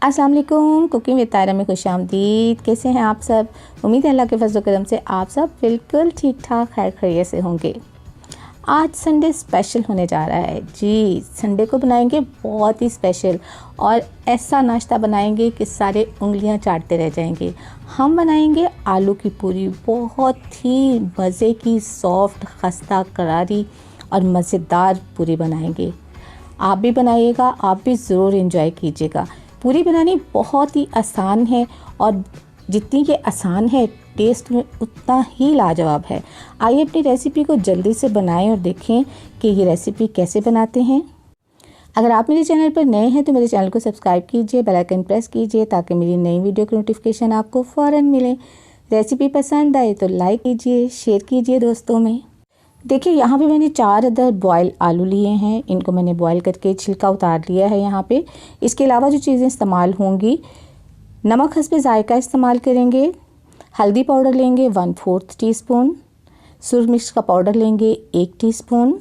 अस्सलाम वालेकुम। Cooking with तायरा में खुशामदीद। कैसे हैं आप सब? उम्मीद है अल्लाह के फजल करम से आप सब बिल्कुल ठीक ठाक खैर खैरियत से होंगे। आज संडे स्पेशल होने जा रहा है जी। संडे को बनाएंगे बहुत ही स्पेशल और ऐसा नाश्ता बनाएंगे कि सारे उंगलियां चाटते रह जाएंगे। हम बनाएंगे आलू की पूरी, बहुत ही मज़े की सॉफ्ट खस्ता करारी और मज़ेदार पूरी बनाएंगे। आप भी बनाइएगा, आप भी ज़रूर एंजॉय कीजिएगा। पूरी बनानी बहुत ही आसान है और जितनी ये आसान है टेस्ट में उतना ही लाजवाब है। आइए अपनी रेसिपी को जल्दी से बनाएं और देखें कि ये रेसिपी कैसे बनाते हैं। अगर आप मेरे चैनल पर नए हैं तो मेरे चैनल को सब्सक्राइब कीजिए, बेल आइकन प्रेस कीजिए ताकि मेरी नई वीडियो की नोटिफिकेशन आपको फ़ौरन मिले। रेसिपी पसंद आए तो लाइक कीजिए, शेयर कीजिए दोस्तों में। देखिए यहाँ पे मैंने 4 अदर बॉयल आलू लिए हैं। इनको मैंने बॉयल करके छिलका उतार लिया है यहाँ पे। इसके अलावा जो चीज़ें इस्तेमाल होंगी, नमक हस्बे ज़ायका इस्तेमाल करेंगे, हल्दी पाउडर लेंगे 1/4 टीस्पून, सुरख मिर्च का पाउडर लेंगे 1 टीस्पून,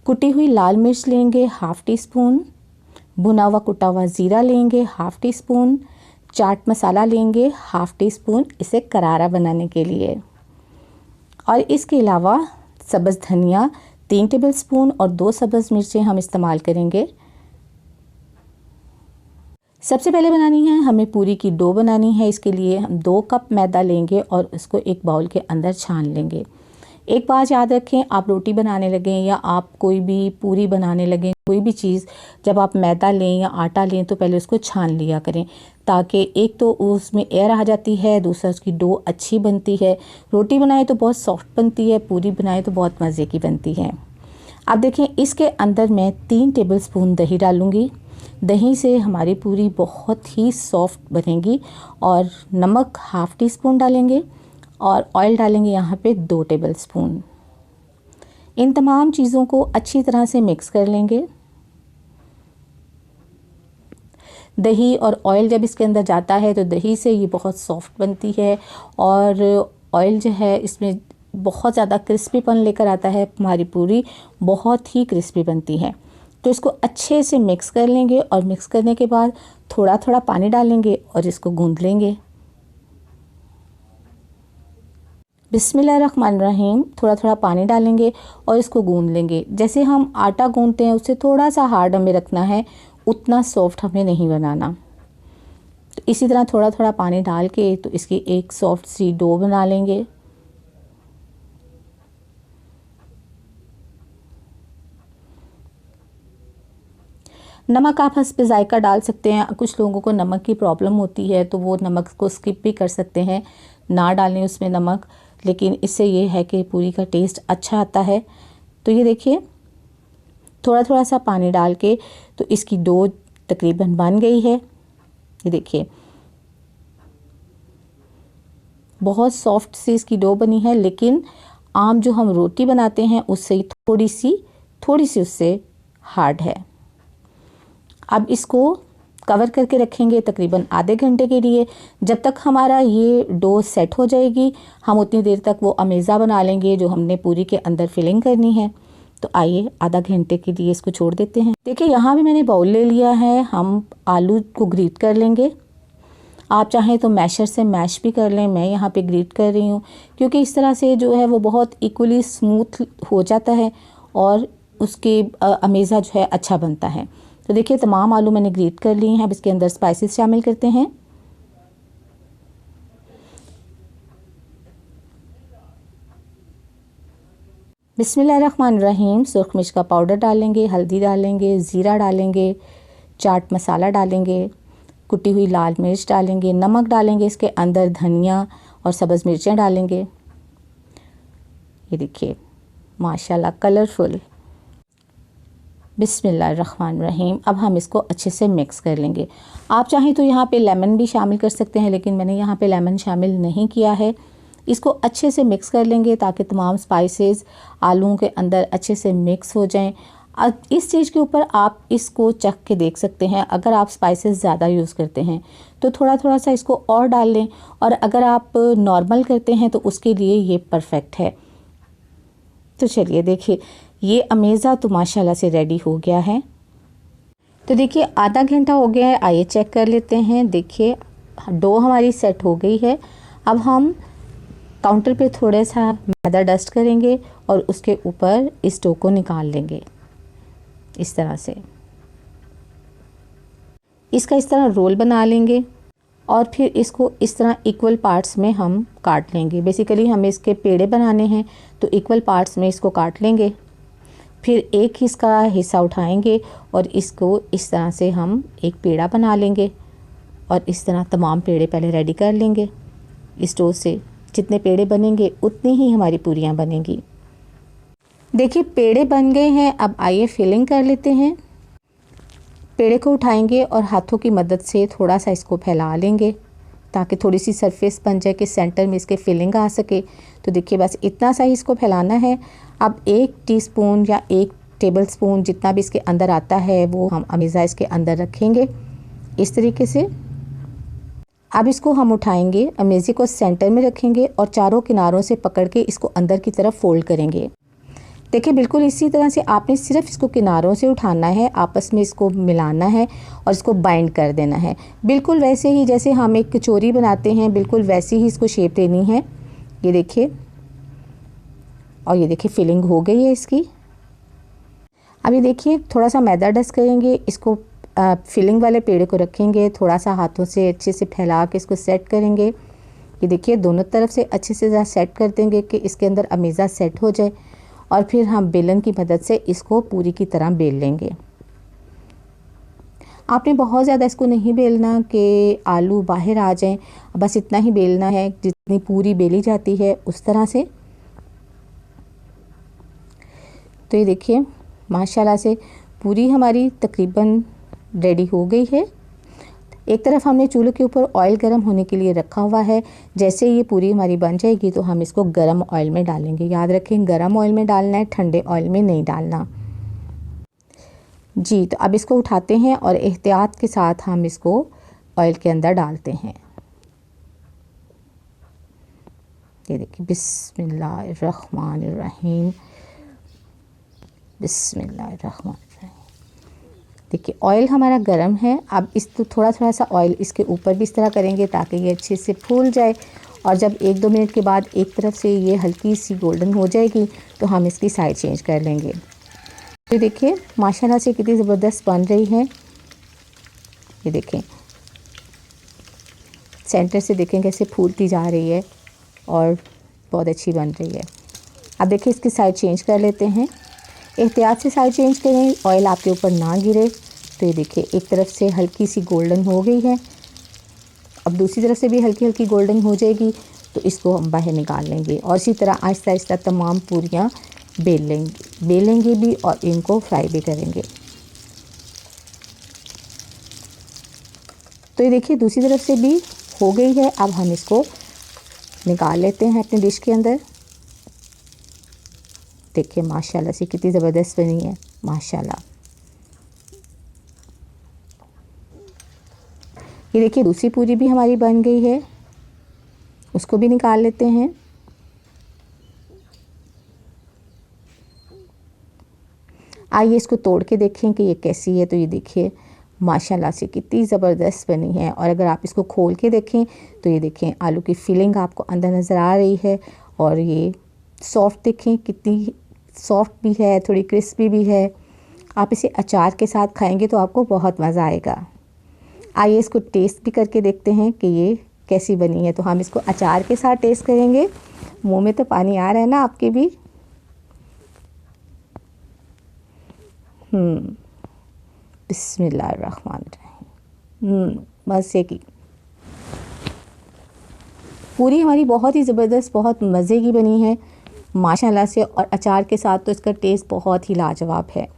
कुटी हुई लाल मिर्च लेंगे 1/2 टीस्पून, भुना हुआ कुटा हुआ ज़ीरा लेंगे 1/2 टीस्पून, चाट मसाला लेंगे 1/2 टीस्पून इसे करारा बनाने के लिए। और इसके अलावा सब्ज़ धनिया 3 टेबलस्पून और 2 सब्ज़ मिर्चें हम इस्तेमाल करेंगे। सबसे पहले बनानी है हमें पूरी की डो बनानी है। इसके लिए हम 2 कप मैदा लेंगे और उसको एक बाउल के अंदर छान लेंगे। एक बात याद रखें, आप रोटी बनाने लगें या आप कोई भी पूरी बनाने लगें, कोई भी चीज़ जब आप मैदा लें या आटा लें तो पहले उसको छान लिया करें, ताकि एक तो उसमें एयर आ जाती है, दूसरा उसकी डो अच्छी बनती है। रोटी बनाए तो बहुत सॉफ्ट बनती है, पूरी बनाए तो बहुत मज़े की बनती है। अब देखें, इसके अंदर मैं 3 टेबलस्पून दही डालूँगी। दही से हमारी पूरी बहुत ही सॉफ्ट बनेगी। और नमक 1/2 टीस्पून डालेंगे और ऑयल डालेंगे यहाँ पे 2 टेबलस्पून। इन तमाम चीज़ों को अच्छी तरह से मिक्स कर लेंगे। दही और ऑयल जब इसके अंदर जाता है तो दही से ये बहुत सॉफ्ट बनती है और ऑयल जो है इसमें बहुत ज़्यादा क्रिस्पीपन लेकर आता है। हमारी पूरी बहुत ही क्रिस्पी बनती है। तो इसको अच्छे से मिक्स कर लेंगे और मिक्स करने के बाद थोड़ा थोड़ा पानी डालेंगे और इसको गूंद लेंगे। बिस्मिल्लाहिर्रहमानिर्रहीम। थोड़ा थोड़ा पानी डालेंगे और इसको गूंद लेंगे। जैसे हम आटा गूंदते हैं उससे थोड़ा सा हार्ड हमें रखना है, उतना सॉफ्ट हमें नहीं बनाना। तो इसी तरह थोड़ा थोड़ा पानी डाल के तो इसकी एक सॉफ्ट सी डो बना लेंगे। नमक आप हस्बे ज़ायका डाल सकते हैं। कुछ लोगों को नमक की प्रॉब्लम होती है तो वो नमक को स्किप भी कर सकते हैं, ना डालें उसमें नमक, लेकिन इससे ये है कि पूरी का टेस्ट अच्छा आता है। तो ये देखिए थोड़ा थोड़ा सा पानी डाल के तो इसकी डो तकरीबन बन गई है। ये देखिए बहुत सॉफ्ट सी इसकी डो बनी है, लेकिन आम जो हम रोटी बनाते हैं उससे थोड़ी सी उससे हार्ड है। अब इसको कवर करके रखेंगे तकरीबन आधे घंटे के लिए। जब तक हमारा ये डो सेट हो जाएगी हम उतनी देर तक वो अमेज़ा बना लेंगे जो हमने पूरी के अंदर फिलिंग करनी है। तो आइए आधा घंटे के लिए इसको छोड़ देते हैं। देखिए यहाँ भी मैंने बाउल ले लिया है। हम आलू को ग्रीट कर लेंगे। आप चाहें तो मैशर से मैश भी कर लें। मैं यहाँ पे ग्रीट कर रही हूँ क्योंकि इस तरह से जो है वो बहुत इक्वली स्मूथ हो जाता है और उसके अमेज़ा जो है अच्छा बनता है। तो देखिए तमाम आलू मैंने ग्रीट कर लिए हैं। अब इसके अंदर स्पाइसेस शामिल करते हैं। बिस्मिल्लाहिर्रहमानिर्रहीम। सुरख मिर्च का पाउडर डालेंगे, हल्दी डालेंगे, ज़ीरा डालेंगे, चाट मसाला डालेंगे, कुटी हुई लाल मिर्च डालेंगे, नमक डालेंगे, इसके अंदर धनिया और सब्ज़ मिर्चें डालेंगे। ये देखिए माशाल्लाह कलरफुल। बिस्मिल्लाहिर्रहमानिर्रहीम। अब हम इसको अच्छे से मिक्स कर लेंगे। आप चाहें तो यहाँ पे लेमन भी शामिल कर सकते हैं, लेकिन मैंने यहाँ पे लेमन शामिल नहीं किया है। इसको अच्छे से मिक्स कर लेंगे ताकि तमाम स्पाइसेस आलूओं के अंदर अच्छे से मिक्स हो जाएं। अब इस चीज़ के ऊपर आप इसको चख के देख सकते हैं। अगर आप स्पाइसेस ज़्यादा यूज़ करते हैं तो थोड़ा थोड़ा सा इसको और डाल लें, और अगर आप नॉर्मल करते हैं तो उसके लिए ये परफेक्ट है। तो चलिए देखिए ये अमेज़ा तो माशाल्लाह से रेडी हो गया है। तो देखिए आधा घंटा हो गया है, आइए चेक कर लेते हैं। देखिए डो हमारी सेट हो गई है। अब हम काउंटर पे थोड़ा सा मैदा डस्ट करेंगे और उसके ऊपर इस डो को निकाल लेंगे इस तरह से। इसका इस तरह रोल बना लेंगे और फिर इसको इस तरह इक्वल पार्ट्स में हम काट लेंगे। बेसिकली हमें इसके पेड़े बनाने हैं तो इक्वल पार्ट्स में इसको काट लेंगे। फिर एक इसका हिस्सा उठाएंगे और इसको इस तरह से हम एक पेड़ा बना लेंगे और इस तरह तमाम पेड़े पहले रेडी कर लेंगे। इस डो से जितने पेड़े बनेंगे उतनी ही हमारी पूरियाँ बनेंगी। देखिए पेड़े बन गए हैं। अब आइए फिलिंग कर लेते हैं। पेड़े को उठाएंगे और हाथों की मदद से थोड़ा सा इसको फैला लेंगे ताकि थोड़ी सी सरफेस बन जाए कि सेंटर में इसके फिलिंग आ सके। तो देखिए बस इतना सा ही इसको फैलाना है। अब 1 टीस्पून या 1 टेबलस्पून जितना भी इसके अंदर आता है वो हम अमीज़ा इसके अंदर रखेंगे इस तरीके से। अब इसको हम उठाएंगे, अमेज़ी को सेंटर में रखेंगे और चारों किनारों से पकड़ के इसको अंदर की तरफ फोल्ड करेंगे। देखिए बिल्कुल इसी तरह से आपने सिर्फ इसको किनारों से उठाना है, आपस में इसको मिलाना है और इसको बाइंड कर देना है। बिल्कुल वैसे ही जैसे हम एक कचौरी बनाते हैं, बिल्कुल वैसे ही इसको शेप देनी है। ये देखिए, और ये देखिए फिलिंग हो गई है इसकी। अब ये देखिए थोड़ा सा मैदा डस्ट करेंगे, इसको फिलिंग वाले पेड़े को रखेंगे, थोड़ा सा हाथों से अच्छे से फैला के इसको सेट करेंगे। ये देखिए दोनों तरफ से अच्छे से सेट कर देंगे कि इसके अंदर अमीज़ा सेट हो जाए और फिर हम बेलन की मदद से इसको पूरी की तरह बेल लेंगे। आपने बहुत ज़्यादा इसको नहीं बेलना कि आलू बाहर आ जाएं, बस इतना ही बेलना है जितनी पूरी बेली जाती है उस तरह से। तो ये देखिए माशाल्लाह से पूरी हमारी तकरीबन रेडी हो गई है। एक तरफ हमने चूल्हे के ऊपर ऑयल गर्म होने के लिए रखा हुआ है। जैसे ये पूरी हमारी बन जाएगी तो हम इसको गर्म ऑयल में डालेंगे। याद रखें गर्म ऑयल में डालना है, ठंडे ऑयल में नहीं डालना जी। तो अब इसको उठाते हैं और एहतियात के साथ हम इसको ऑयल के अंदर डालते हैं। ये देखिए बिस्मिल्लाहिर्रहमानिर्रहीम, बिस्मिल्लाहिर्रहमानिर्रहीम। देखिए ऑयल हमारा गर्म है। अब इस तो थोड़ा थोड़ा सा ऑयल इसके ऊपर भी इस तरह करेंगे ताकि ये अच्छे से फूल जाए। और जब 1-2 मिनट के बाद एक तरफ से ये हल्की सी गोल्डन हो जाएगी तो हम इसकी साइड चेंज कर लेंगे। तो देखिए माशाल्लाह से कितनी ज़बरदस्त बन रही है। ये देखें सेंटर से देखें कैसे फूलती जा रही है और बहुत अच्छी बन रही है। अब देखिए इसकी साइड चेंज कर लेते हैं। एहतियात से साइड चेंज करें, ऑयल आपके ऊपर ना गिरे। तो ये देखिए एक तरफ से हल्की सी गोल्डन हो गई है, अब दूसरी तरफ से भी हल्की हल्की गोल्डन हो जाएगी तो इसको हम बाहर निकाल लेंगे और इसी तरह आहिस्ता आहिस्ता तमाम पूरियाँ बेलेंगे भी और इनको फ्राई भी करेंगे। तो ये देखिए दूसरी तरफ से भी हो गई है। अब हम इसको निकाल लेते हैं अपने डिश के अंदर। देखिए माशाल्लाह से कितनी ज़बरदस्त बनी है माशाल्लाह। ये देखिए दूसरी पूरी भी हमारी बन गई है, उसको भी निकाल लेते हैं। आइए इसको तोड़ के देखें कि ये कैसी है। तो ये देखिए माशाल्लाह से कितनी ज़बरदस्त बनी है। और अगर आप इसको खोल के देखें तो ये देखें आलू की फिलिंग आपको अंदर नज़र आ रही है और ये सॉफ्ट देखें कितनी सॉफ्ट भी है, थोड़ी क्रिस्पी भी है। आप इसे अचार के साथ खाएंगे तो आपको बहुत मज़ा आएगा। आइए इसको टेस्ट भी करके देखते हैं कि ये कैसी बनी है। तो हम इसको अचार के साथ टेस्ट करेंगे। मुंह में तो पानी आ रहा है ना आपके भी। बिस्मिल्लाहिर्रहमानिर्रहीम। मज़े की पूरी हमारी बहुत ही ज़बरदस्त, बहुत मज़े की बनी है माशाल्लाह से। और अचार के साथ तो इसका टेस्ट बहुत ही लाजवाब है।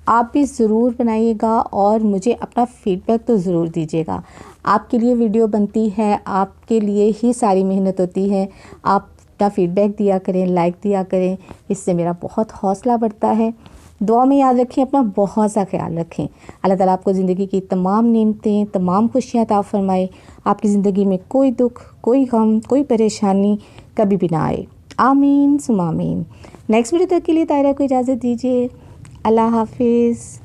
आप भी ज़रूर बनाइएगा और मुझे अपना फ़ीडबैक तो ज़रूर दीजिएगा। आपके लिए वीडियो बनती है, आपके लिए ही सारी मेहनत होती है। आप अपना फ़ीडबैक दिया करें, लाइक दिया करें, इससे मेरा बहुत हौसला बढ़ता है। दुआ में याद रखें, अपना बहुत सा ख्याल रखें। अल्लाह ताला आपको ज़िंदगी की तमाम नेमतें, तमाम खुशियाँ अता फ़रमाए। आपकी ज़िंदगी में कोई दुख, कोई गम, कोई परेशानी कभी भी ना आए। आमीन सुम आमीन। नेक्स्ट वीडियो तक के लिए तायरा को इजाज़त दीजिए। अल्लाह हाफिज़।